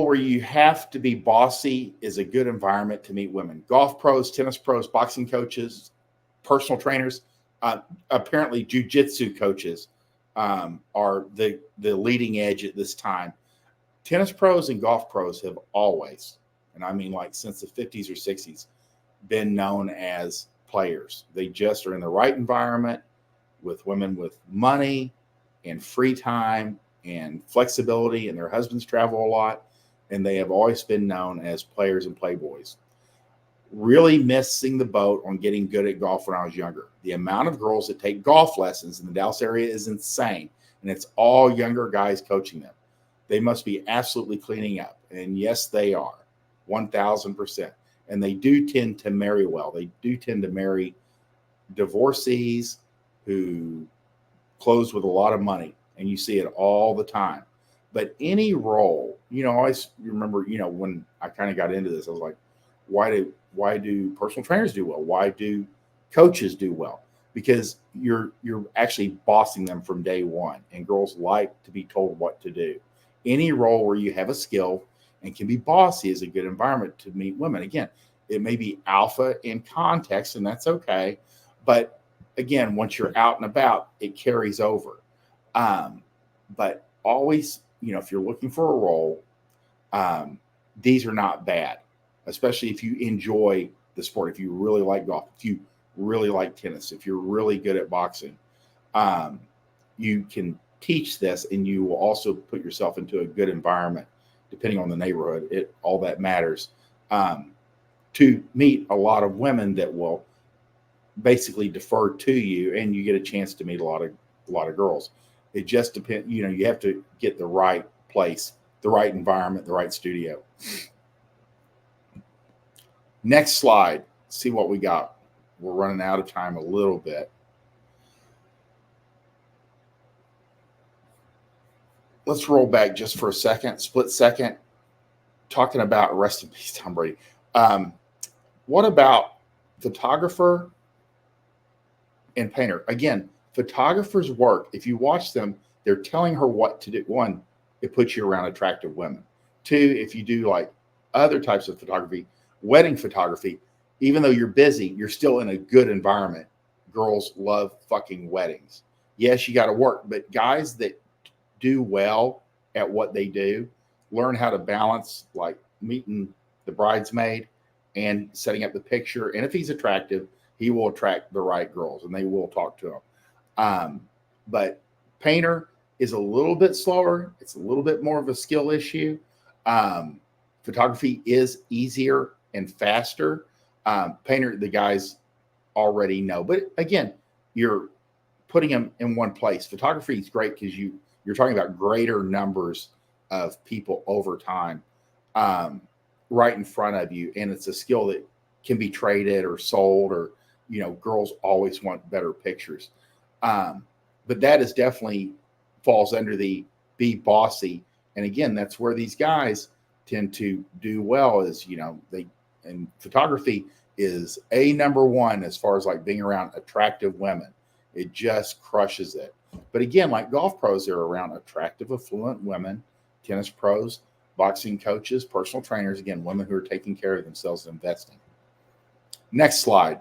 where you have to be bossy is a good environment to meet women. Golf pros, tennis pros, boxing coaches, personal trainers, apparently jujitsu coaches are the leading edge at this time. Tennis pros and golf pros have always, and I mean like since the 50s or 60s, been known as players. They just are in the right environment with women with money and free time and flexibility, and their husbands travel a lot, and they have always been known as players and playboys. Really missing the boat on getting good at golf when I was younger. The amount of girls that take golf lessons in the Dallas area is insane, and it's all younger guys coaching them. They must be absolutely cleaning up, and yes, they are, 1,000%. And they do tend to marry well. They do tend to marry divorcees who close with a lot of money, and you see it all the time. But any role, I always remember, when I kind of got into this, I was like, why do personal trainers do well? Why do coaches do well? Because you're actually bossing them from day one, and girls like to be told what to do. Any role where you have a skill and can be bossy is a good environment to meet women. Again, it may be alpha in context, and that's okay. But again, once you're out and about, it carries over. But always, if you're looking for a role, these are not bad, especially if you enjoy the sport, if you really like golf, if you really like tennis, if you're really good at boxing. You can teach this, and you will also put yourself into a good environment, depending on the neighborhood. All that matters, to meet a lot of women that will basically defer to you, and you get a chance to meet a lot of girls. It just depends. You have to get the right place, the right environment, the right studio. Next slide. See what we got. We're running out of time a little bit. Let's roll back just for a split second, talking about rest in peace, Tom Brady. What about photographer and painter? Again, photographers work. If you watch them, they're telling her what to do. One, it puts you around attractive women. Two, if you do like other types of photography, wedding photography, even though you're busy, you're still in a good environment. Girls love fucking weddings. Yes, you got to work, but guys that do well at what they do learn how to balance like meeting the bridesmaid and setting up the picture. And if he's attractive, he will attract the right girls, and they will talk to him. But painter is a little bit slower. It's a little bit more of a skill issue. Photography is easier and faster. Painter, the guys already know. But again, you're putting them in one place. Photography is great because you're talking about greater numbers of people over time right in front of you. And it's a skill that can be traded or sold, or, girls always want better pictures. But that is definitely falls under the be bossy. And again, that's where these guys tend to do well is, and photography is number one as far as like being around attractive women. It just crushes it. But again, like golf pros, they're around attractive, affluent women, tennis pros, boxing coaches, personal trainers, again, women who are taking care of themselves and investing. Next slide.